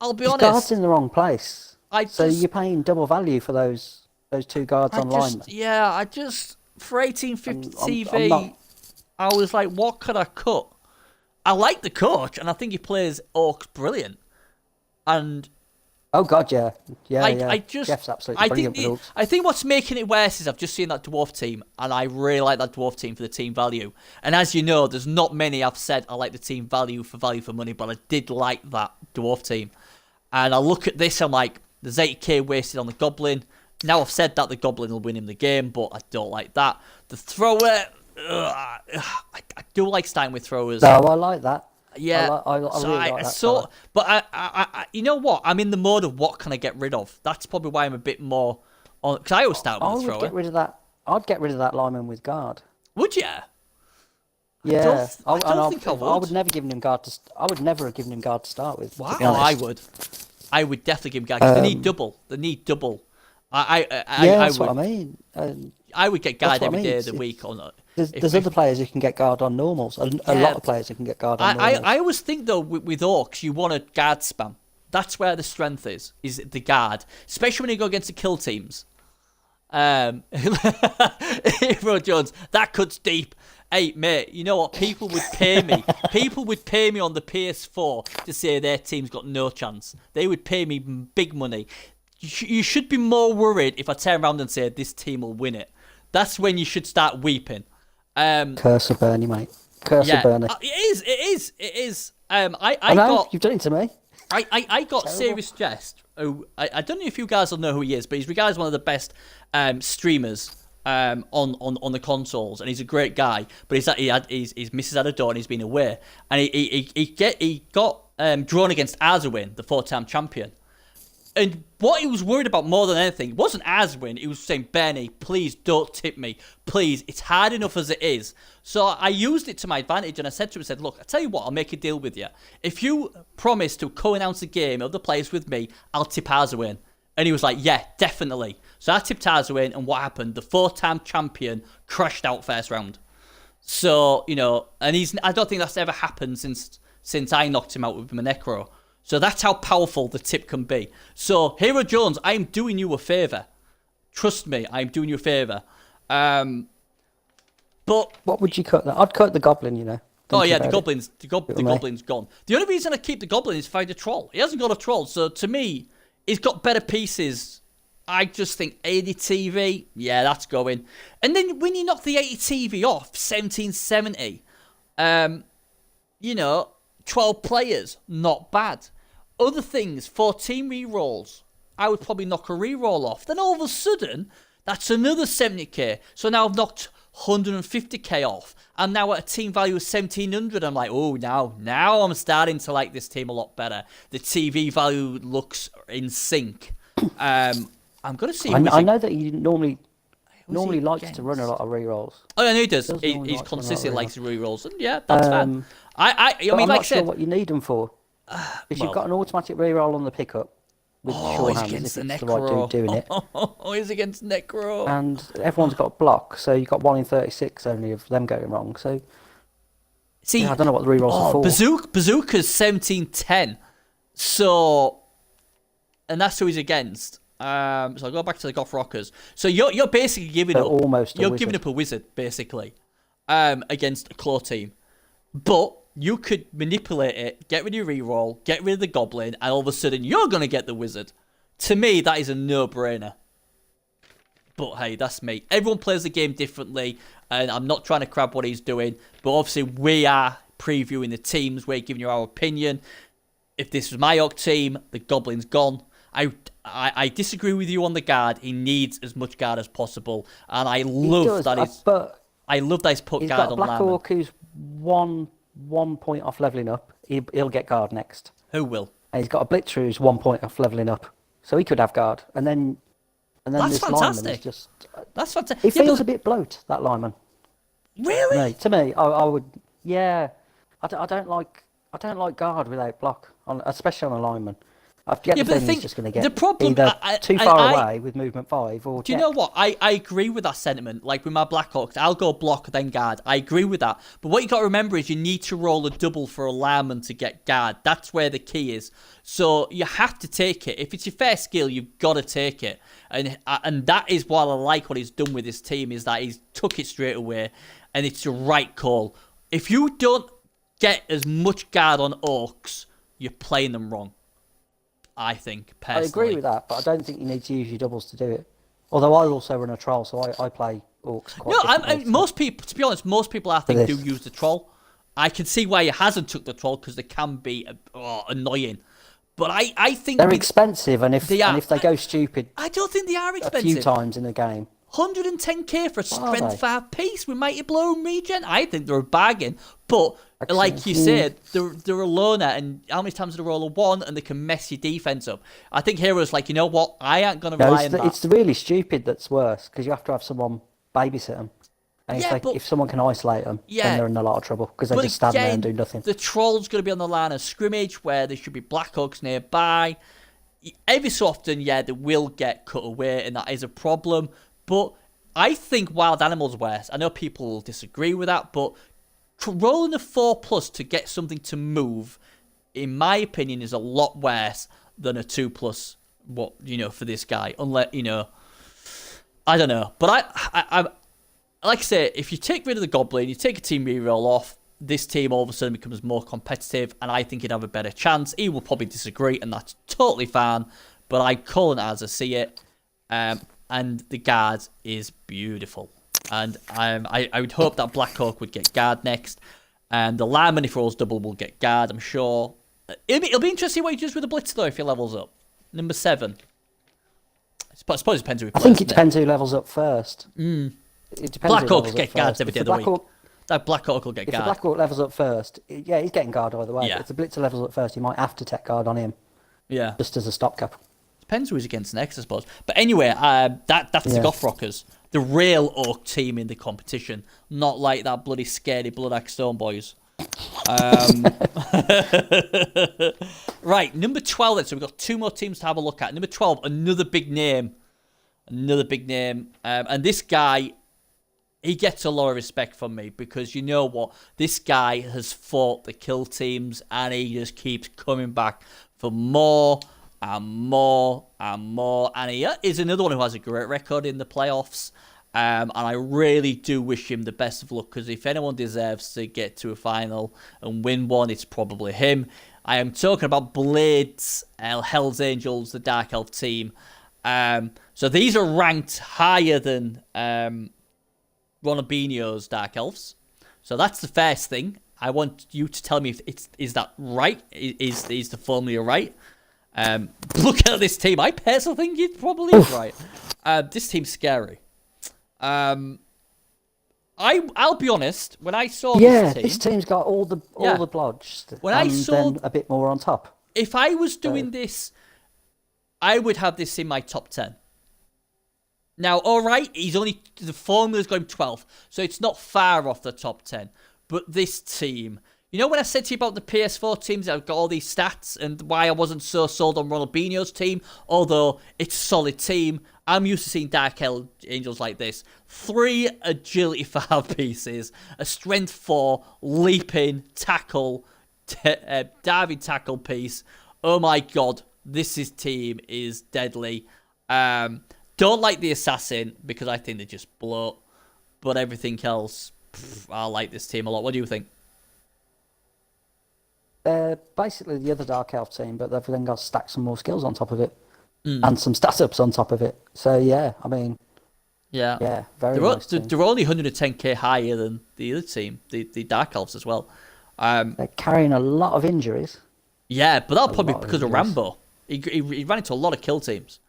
I'll be honest. Guard's in the wrong place. So you're paying double value for those 2 guards on linemen. For 1850 TV... I was like, what could I cut? I like the coach, and I think he plays Orcs brilliant. And oh God, yeah. I just, Jeff's absolutely brilliant with Orcs. I think what's making it worse is I've just seen that dwarf team, and I really like that dwarf team for the team value. And as you know, there's not many I've said I like the team value for money, but I did like that dwarf team. And I look at this, I'm like, there's 80k wasted on the goblin. Now I've said that the goblin will win him the game, but I don't like that. The thrower, I do like starting with throwers. No, I like that. Yeah, I really like that. So, but I, you know what? I'm in the mode of what can I get rid of. That's probably why I'm a bit more on. Because I always start with a thrower. Get rid of that. I'd get rid of that lineman with guard. Would you? Yeah, I don't think I would. I would never give him guard to. I would never have given him guard to start with. Wow, I would. I would definitely give him guard. 'Cause they need double. They need double. That's what I mean. I would get guard every day of the week or not. There's other players who can get guard on normals. A lot of players who can get guard on normals. I always think though with orcs you want a guard spam. That's where the strength is the guard, especially when you go against the kill teams. Hero Jones, that cuts deep. Hey mate, you know what? People would pay me. People would pay me on the PS4 to say their team's got no chance. They would pay me big money. You should be more worried if I turn around and say this team will win it. That's when you should start weeping. Curse of Bernie, mate. Curse of Bernie. It is. I know, you've done it to me. I got Serious Jest. Who, I don't know if you guys will know who he is, but he's regarded as one of the best streamers on the consoles, and he's a great guy. But his missus had a daughter, and he's been away, and he got drawn against Arzawin, the 4-time champion. And what he was worried about more than anything wasn't Aswin. He was saying, Bernie, please don't tip me. Please, it's hard enough as it is. So I used it to my advantage, and I said to him, look, I tell you what, I'll make a deal with you. If you promise to co-announce a game of the players with me, I'll tip Aswin. And he was like, yeah, definitely. So I tipped Aswin, and what happened? The 4-time champion crashed out first round. So, you know, and I don't think that's ever happened since I knocked him out with my Necro. So that's how powerful the tip can be. So, Hero Jones, I'm doing you a favour. Trust me, I'm doing you a favour. But what would you cut? I'd cut the goblin, you know. The goblin's gone. The only reason I keep the goblin is find a troll. He hasn't got a troll, so to me, he's got better pieces. I just think 80 TV, yeah, that's going. And then when you knock the 80 TV off, 1770, you know, 12 players, not bad. Other things, 14 rerolls, I would probably knock a reroll off. Then all of a sudden, that's another 70k. So now I've knocked 150k off. I'm now at a team value of 1700. I'm like, oh, now I'm starting to like this team a lot better. The TV value looks in sync. I'm going to see. I know that he normally likes to run a lot of rerolls. Oh, I know he does. He's consistently likes rerolls. And yeah, that's fine. I mean, I'm like not sure what you need them for. If you've got an automatic reroll on the pickup with sure hands, if it's the right dude doing it. Oh, he's against Necro. And everyone's got a block, so you've got 1 in 36 only of them going wrong. So, see, I don't know what the rerolls are for. Bazooka's 1710. So, and that's who he's against. So I'll go back to the Goth Rockers. So you're basically giving up. Giving up a wizard, basically, against a claw team. But you could manipulate it, get rid of your reroll, get rid of the goblin, and all of a sudden you're going to get the wizard. To me, that is a no-brainer. But hey, that's me. Everyone plays the game differently, and I'm not trying to crab what he's doing. But obviously, we are previewing the teams. We're giving you our opinion. If this was my Orc team, the goblin's gone. I disagree with you on the guard. He needs as much guard as possible, and I love that he's put guard on Lamb. He's got a Black Orc who's one point off leveling up. He'll get guard next. Who will? And he's got a Blitzer who's 1 point off leveling up, so he could have guard. And then that's this fantastic. lineman is just. That's fantastic. He feels a bit bloat, that lineman. Really? To me, I would. Yeah, I don't like guard without block, especially on a lineman. I get the feeling he's just going to get either too far away with movement 5 or. Do you know what? I agree with that sentiment. Like with my Black Orcs, I'll go block then guard. I agree with that. But what you got to remember is you need to roll a double for a lineman to get guard. That's where the key is. So you have to take it. If it's your first skill, you've got to take it. And that is what I like what he's done with his team, is that he's took it straight away. and it's the right call. If you don't get as much guard on orcs, you're playing them wrong. I think, personally. I agree with that, but I don't think you need to use your doubles to do it. Although I also run a troll, so I play orcs quite differently. Most people, to be honest, most people I think do use the troll. I can see why he hasn't took the troll, because they can be annoying. But I think they're expensive, and if they go stupid, I don't think they are expensive. A few times in the game. 110k for a strength 5 piece with Mighty Blow and Regen. I think they're a bargain. But like you said, they're a loner, and how many times do they roll a 1 and they can mess your defense up? I think Hero's like, you know what? I ain't gonna rely on that. It's the really stupid that's worse, because you have to have someone babysit them. And if someone can isolate them, then they're in a lot of trouble, because they just stand there and do nothing. The troll's going to be on the line of scrimmage where there should be Black Hawks nearby. Every so often, they will get cut away, and that is a problem. But I think Wild Animals worse. I know people will disagree with that, but rolling a 4+ to get something to move, in my opinion, is a lot worse than a 2+. For this guy, unless I don't know. But I like I say, if you take rid of the Goblin, you take a team reroll off, this team all of a sudden becomes more competitive, and I think he'd have a better chance. He will probably disagree, and that's totally fine, but I'm calling it as I see it. And the guard is beautiful. And I would hope that Black Hawk would get guard next, and the lineman, if he rolls double, will get guard, I'm sure. It'll be interesting what he does with the Blitz, though, if he levels up. Number 7. I suppose it depends who he plays. I think it depends who levels up first. It depends. Black Hawk will get guards every day of the week. That Black Hawk will get guard. If the Black Hawk levels up first, he's getting guard either way. Yeah. If the Blitzer levels up first, you might have to take guard on him. Yeah. Just as a stopgap. Depends who he's against next, I suppose. But anyway, that's the Goth Rockers, the real orc team in the competition, not like that bloody scaredy Bloodaxe Stone boys. Right, number 12 then. So we've got 2 more teams to have a look at. Number 12, another big name. And this guy, he gets a lot of respect from me, because you know what? This guy has fought the kill teams, and he just keeps coming back for more and more and more. And he is another one who has a great record in the playoffs. And I really do wish him the best of luck, because if anyone deserves to get to a final and win one, it's probably him. I am talking about Blades, Hells Angels, the Dark Elf team. So these are ranked higher than Ronaldinho's Dark Elves. So that's the first thing. I want you to tell me if is that right? Is the formula right? Look at this team. I personally think it probably is right. This team's scary. I'll be honest. When I saw this team's got all the blodge. When I saw then a bit more on top. If I was doing this, I would have this in my top 10. Now, all right, the formula's going 12th, so it's not far off the top 10. But this team, when I said to you about the PS4 teams that have got all these stats and why I wasn't so sold on Ronaldinho's team, although it's a solid team, I'm used to seeing Dark Angels like this. 3 agility 5 pieces, a strength 4, leaping, tackle, diving tackle piece. Oh my god, this team is deadly. Don't like the assassin, because I think they just bloat. But everything else, I like this team a lot. What do you think? Basically the other Dark Elf team, but they've then got stacked some more skills on top of it. And some stat ups on top of it. So yeah, I mean... Yeah, very nice team. They're only 110k higher than the other team, the Dark Elves as well. They're carrying a lot of injuries. Yeah, but that'll probably be because of Rambo. He ran into a lot of kill teams.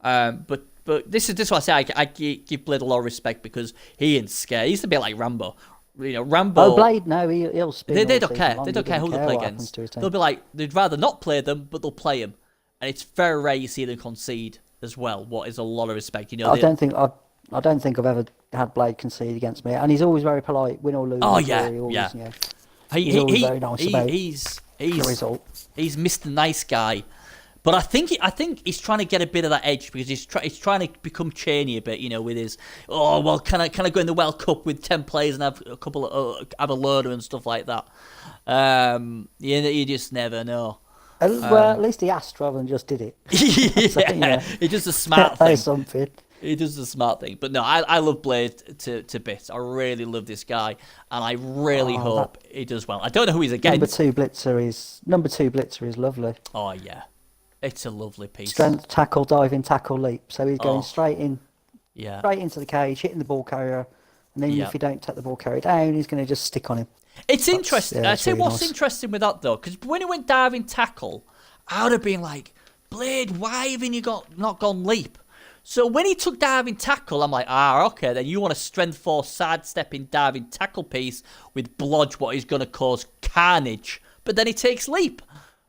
But this is why I say I give Blade a lot of respect, because he ain't scared. He's a bit like Rambo. Rambo. Oh, Blade, no, he'll spin. They don't care. They don't care who they play against. They'll be like, they'd rather not play them, but they'll play him. And it's very rare you see them concede as well. What is a lot of respect. I don't think I've ever had Blade concede against me, and he's always very polite, win or lose. Oh yeah, He's always very nice about the result. He's Mr. Nice Guy. But I think he's trying to get a bit of that edge, because he's trying to become Cheney a bit, with his can I go in the World Cup with 10 players and have a couple of have a loader and stuff like that. You just never know. Well, at least he asked rather than just did it. It's just a smart thing. Something. He does the smart thing. But no, I love Blade to bits. I really love this guy, and I really hope he does well. I don't know who he's against. Number two blitzer is lovely. Oh yeah, it's a lovely piece. Strength, tackle, diving, tackle, leap. So he's going straight in, straight into the cage, hitting the ball carrier, and then if you don't take the ball carrier down, he's going to just stick on him. It's interesting. I'd say really what's nice. interesting with that though, because when he went diving tackle, I would have been like, Blade, why haven't you not gone leap? So when he took diving tackle, I'm like, okay, then you want a strength 4 sidestepping diving tackle piece with blodge, what is going to cause carnage. But then he takes leap.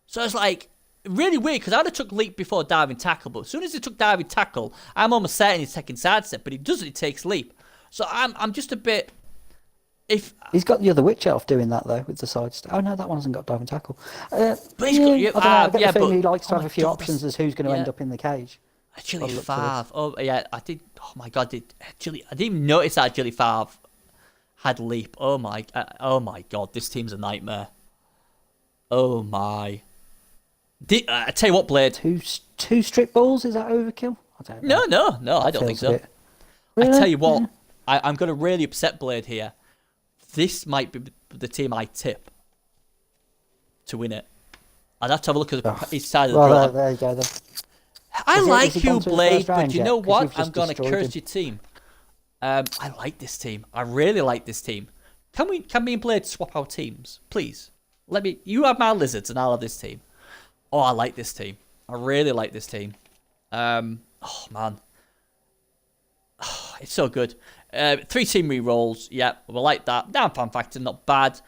So it's like, really weird, because I'd have took leap before diving tackle, but as soon as he took diving tackle, I'm almost certain he's taking sidestep, but he doesn't, he takes leap. So I'm just a bit... He's got the other witch elf doing that though with the side step. Oh no, that one hasn't got diving tackle. But he's got, I get the feeling but he likes to have a few God, options as who's going to end up in the cage. Agility 5. Oh yeah, I did. Oh my God, I didn't even notice that Agility 5 had leap. Oh my God, this team's a nightmare. Oh my. I tell you what, Blade. Two strip balls, is that overkill? I don't know. No, I don't think so. Really? I tell you what, I'm going to really upset Blade here. This might be the team I tip to win it. I'd have to have a look at each side of the draw. There you go then. I like you, Blade, but you yet? know 'Cause what? you've I'm just going to destroyed curse him. your team. I like this team. I really like this team. Can me and Blade swap our teams, please? You have my lizards and I'll have this team. Oh, I like this team. I really like this team. Oh man, it's so good. 3 team re-rolls. Yeah, we like that. Down fan factor, not bad.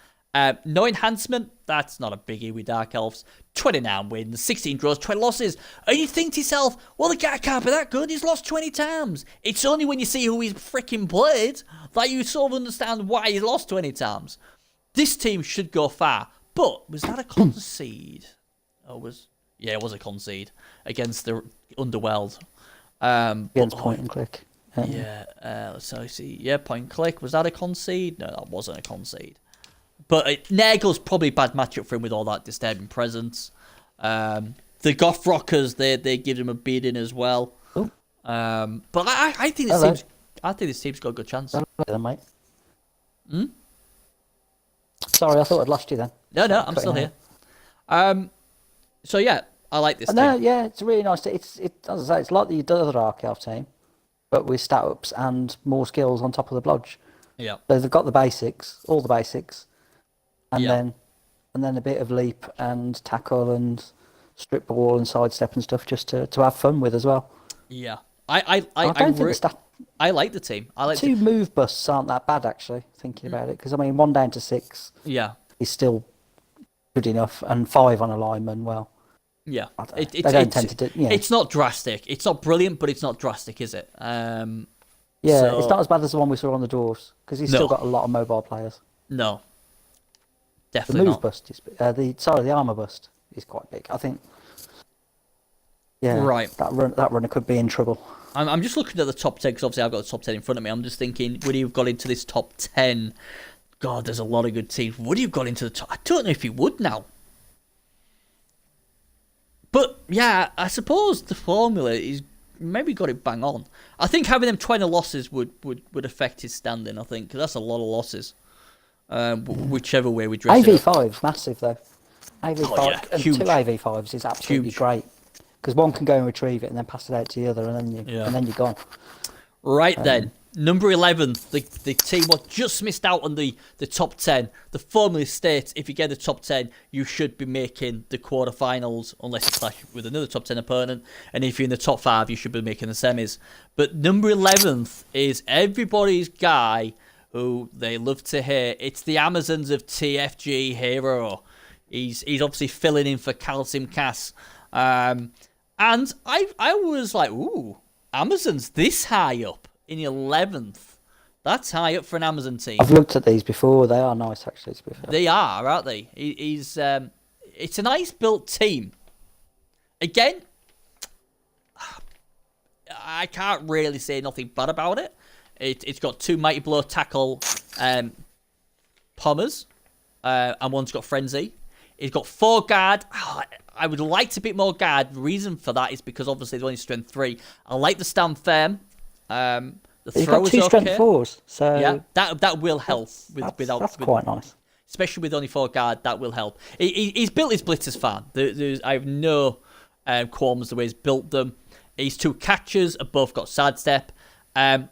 No enhancement. That's not a biggie with Dark Elves. 29 wins, 16 draws, 20 losses. And you think to yourself, well, the guy can't be that good. He's lost 20 times. It's only when you see who he's freaking played that you sort of understand why he's lost 20 times. This team should go far. But was that a concede? It was a concede against the Underworld. Against point and click. So see. Yeah, point and click. Was that a concede? No, that wasn't a concede. But Nagel's probably a bad matchup for him with all that disturbing presence. The Goth Rockers, they give him a beating as well. But I think this team's got a good chance. Hello then, mate. Sorry, I thought I'd lost you then. No, I'm still here. So yeah, I like this team. No, yeah, it's really nice. As I say, it's like the other Arc Elf team, but with stat ups and more skills on top of the blodge. Yeah. So they've got the basics, all the basics, and then a bit of leap and tackle and strip ball and sidestep and stuff just to have fun with as well. Yeah. I don't think I like the team. I like 2 move busts aren't that bad actually, thinking about it, because I mean 1 down to 6 is still good enough, and 5 on a lineman, well. Yeah. It's not drastic. It's not brilliant, but it's not drastic, is it? It's not as bad as the one we saw on the dwarves, because he's still got a lot of mobile players. No. Definitely the move bust is the armor bust is quite big, I think. Yeah, right. That runner could be in trouble. I'm just looking at the top 10, because obviously I've got the top 10 in front of me. I'm just thinking, would he have got into this top 10? God, there's a lot of good teams. Would he have got into the top? I don't know if he would now. But yeah, I suppose the formula is maybe got it bang on. I think having them 20 losses would affect his standing, I think, because that's a lot of losses. Whichever way we dress it up. AV5's massive though. AV5 and huge. 2 AV5s is absolutely great, because one can go and retrieve it and then pass it out to the other, and then you're gone. Right then, number 11, the team what just missed out on the top 10. The formula states if you get the top 10, you should be making the quarterfinals unless you clash with another top 10 opponent. And if you're in the top 5, you should be making the semis. But number 11th is everybody's guy who they love to hear. It's the Amazons of TFG Hero. He's obviously filling in for Calcium Cass. And I was like, ooh, Amazons this high up in 11th. That's high up for an Amazon team. I've looked at these before. They are nice, actually, to be fair. They are, aren't they? It's a nice built team. Again, I can't really say nothing bad about it. It's got 2 Mighty Blow tackle pommers, and one's got Frenzy. It's got 4 guard. I would like a bit more guard. The reason for that is because obviously there's only strength 3. I like the stand firm. The He's throw got is two strength okay. fours, so Yeah, that will help that's quite nice. Especially with only 4 guard, that will help. He's built his blitzers fine. I have no qualms the way he's built them. His 2 catchers have both got sidestep, and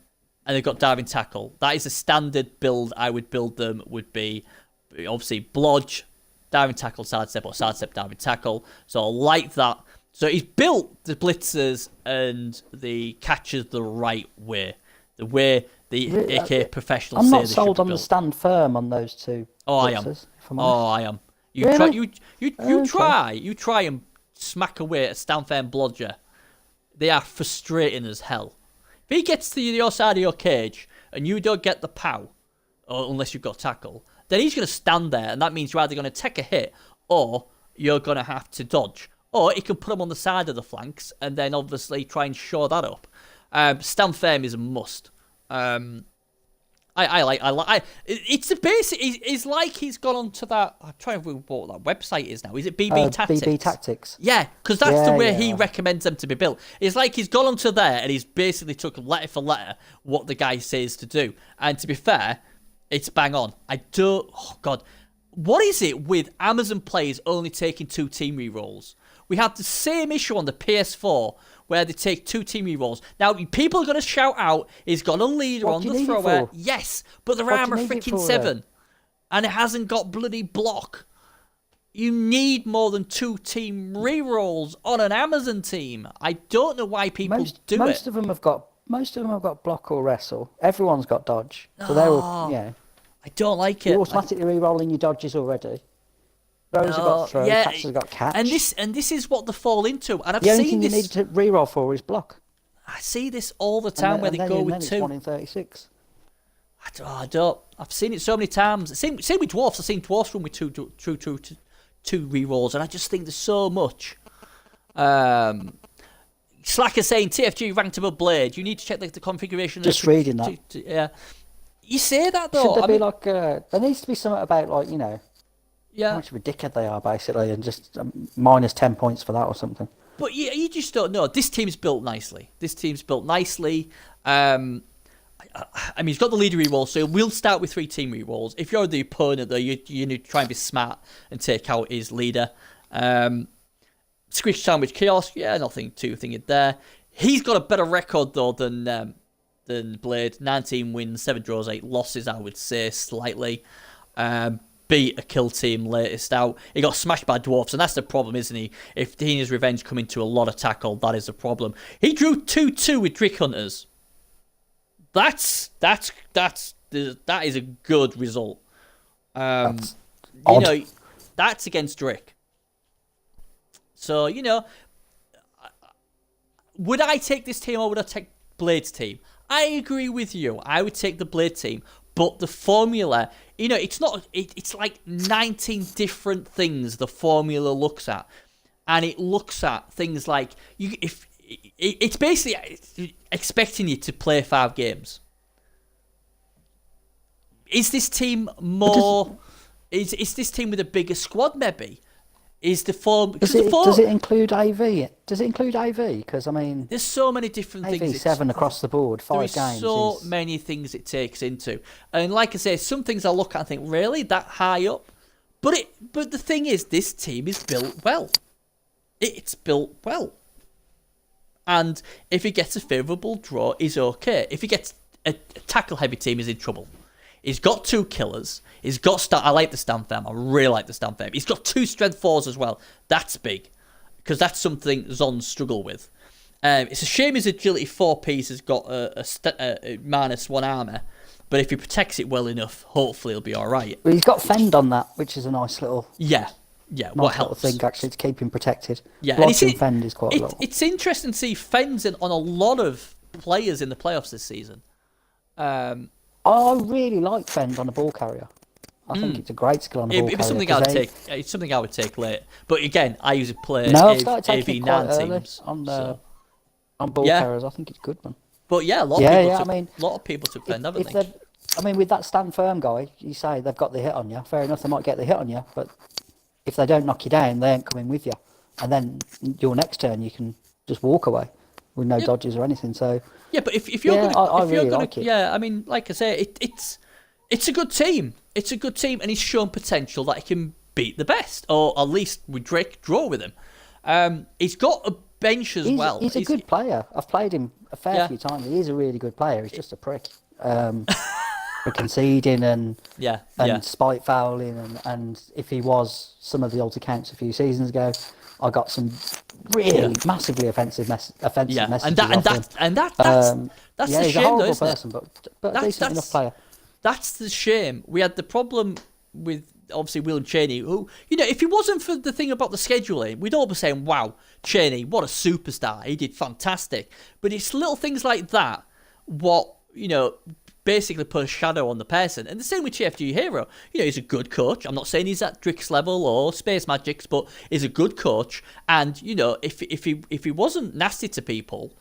they've got diving tackle. That is a standard build I would build them. Would be obviously blodge, diving tackle, sidestep, or sidestep, diving tackle. So I like that. So he's built the blitzers and the catchers the right way. The way the AK professionals I'm say not sold on the stand firm on those 2. Oh, I am. I am. You Really? You try and smack away a stand firm blodger. They are frustrating as hell. If he gets to your side of your cage and you don't get the pow, or unless you've got tackle, then he's going to stand there, and that means you're either going to take a hit or you're going to have to dodge. Or he can put them on the side of the flanks and then obviously try and shore that up. Stand firm is a must. It's the basic. It's like he's gone onto that. I'm trying to remember what that website is now. Is it BB Tactics? BB Tactics. Yeah, because that's the way he recommends them to be built. It's like he's gone onto there and he's basically took letter for letter what the guy says to do. And to be fair, it's bang on. Oh God, what is it with Amazon players only taking 2 team rerolls? We have the same issue on the PS4 where they take 2 team rerolls. Now, people are going to shout out, he's got a leader on the thrower. Yes, but the armor freaking 7. And it hasn't got bloody block. You need more than 2 team rerolls on an Amazon team. I don't know why people do it. Most of them have got block or wrestle. Everyone's got dodge. So they're all, I don't like it. You're automatically re-rolling your dodges already. Throwers have got throw, catchers have got catch. And this is what they fall into. And the only thing you need to re-roll for is block. I see this all the time where they go with 2. It's 1 in 36. I don't. I've seen it so many times. Same with dwarfs. I've seen dwarfs run with two re-rolls, and I just think there's so much. Slacker saying TFG ranked above Blade. You need to check the configuration. Just reading that. Yeah. You say that though. Should there be like there needs to be something about like how much of a dickhead they are basically, and just minus 10 points for that or something. But you just don't know. This team's built nicely. I mean, he's got the leader reroll, so we'll start with 3 team rerolls. If you're the opponent, though, you need to try and be smart and take out his leader. Squish Sandwich Chaos, nothing too thinking there. He's got a better record, though, than Blade. 19 wins, 7 draws, 8 losses, I would say, slightly. Beat a kill team latest out. He got smashed by dwarfs, and that's the problem, isn't he? If Dina's Revenge come into a lot of tackle, that is the problem. He drew 2-2 with Drick Hunters. That is a good result. That's against Drick. So, would I take this team or would I take Blade's team? I agree with you. I would take the Blade team. But the formula, it's not. It's like 19 different things the formula looks at, and it looks at things like it's basically expecting you to play 5 games. Is this team more? Is this team with a bigger squad? Maybe. Is the form? Does it include AV? Does it include AV? Because I mean, there's so many different AV things. 7 across the board, 5 games. There's so many things it takes into, and like I say, some things I look at and think, really that high up, but the thing is, this team is built well. It's built well, and if he gets a favourable draw, he's okay. If he gets a tackle heavy team, he's in trouble. He's got 2 killers. He's got I like the stand firm. I really like the stand firm. He's got 2 strength 4s as well. That's big, because that's something Zons struggle with. It's a shame his agility 4-piece has got a -1 armor, but if he protects it well enough, hopefully he'll be all right. Well, he's got fend on that, which is a nice little what helps thing actually to keep him protected. Yeah, and fend is quite a lot. It's interesting to see fends on a lot of players in the playoffs this season. I really like fend on a ball carrier. I think it's a great skill on a ball carrier. It's something I would take late. But again, I usually play I've started taking it quite AV9 early teams on ball carriers. I think it's good, man. But yeah, a lot of people took fend, haven't they? I mean, with that stand firm guy, you say they've got the hit on you. Fair enough, they might get the hit on you, but if they don't knock you down, they ain't coming with you. And then your next turn, you can just walk away. with no dodges or anything. So yeah, but if you're gonna, I if you're really gonna, like it. yeah, I mean, like I say, it's a good team. It's a good team, and he's shown potential that he can beat the best, or at least with Drake draw with him. He's got a bench as well. He's a good player. I've played him a fair few times. He is a really good player. He's just a prick. For conceding and spite fouling and if he was some of the old accounts a few seasons ago, I got some really massively offensive messages. And that's the he's shame, a horrible though, isn't person, but a decent enough player. That's the shame. We had the problem with obviously William Cheney, who, you know, if it wasn't for the thing about the scheduling, we'd all be saying, "Wow, Cheney, what a superstar! He did fantastic." But it's little things like that, what, you know, basically put a shadow on the person. And the same with TFG Hero. You know, he's a good coach. I'm not saying he's at Drick's level or Space Magic's, but he's a good coach. And, you know, if he wasn't nasty to people,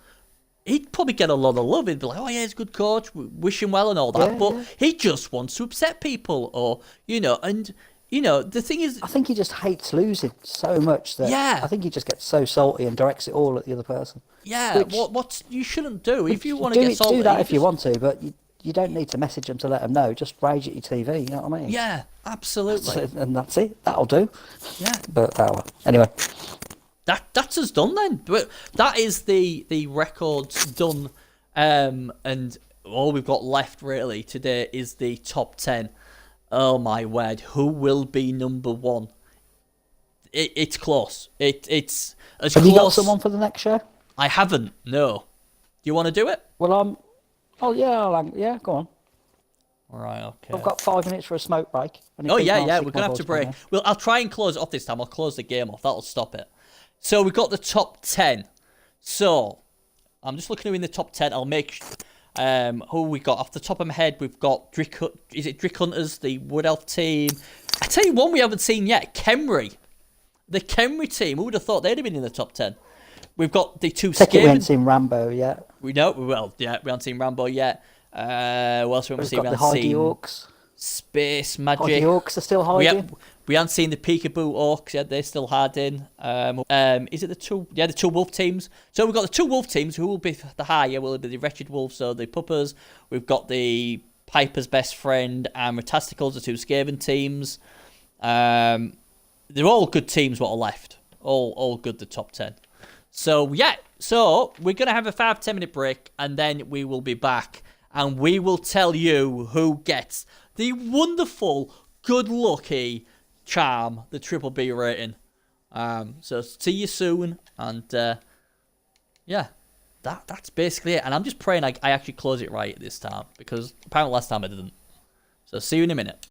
he'd probably get a lot of love. He'd be like, "Oh yeah, he's a good coach, wish him well and all that." But he just wants to upset people, or, you know, and, you know, the thing is, I think he just hates losing so much that I think he just gets so salty and directs it all at the other person. Yeah, what you shouldn't do if you want to get salty. Do that if you want to, but you don't need to message them to let them know. Just rage at your TV. You know what I mean? Yeah, absolutely. And that's it. That'll do. Yeah. But anyway. That's us done then. But that is the records done, and all we've got left really today is the top 10. Oh my word, who will be number one? It's close. It's as Have close. you got someone for the next show? I haven't. No. Do you want to do it? Well, yeah, go on. Right, okay. I've got 5 minutes for a smoke break. Oh yeah, we're gonna have to break. Well, I'll try and close it off this time. I'll close the game off. That'll stop it. So we've got the top 10. So I'm just looking who in the top 10. I'll make who we got off the top of my head. We've got Drick Hunters, the Wood Elf team. I tell you one we haven't seen yet, Kemry. The Kemry team. Who would have thought they'd have been in the top 10? We've got the two we haven't seen Rambo yet. We haven't seen Rambo yet. What else we haven't seen? We've got the Heidi Orcs. Space Magic. Heidi Orcs are still hiding. We haven't seen the Peekaboo Orcs yet. They're still hiding. Is it the two? Yeah, the two wolf teams. So we've got the two wolf teams. Who will be the higher? Will it be the Wretched Wolves, so the Puppers? We've got the Piper's Best Friend and Retasticles, the two Skaven teams. They're all good teams. What are left? All good. The top 10. So we're gonna have a 5-10 minute break, and then we will be back, and we will tell you who gets the wonderful, good lucky charm, the triple B rating. So see you soon, and that's basically it. And I'm just praying I actually close it right this time, because apparently last time I didn't. So see you in a minute.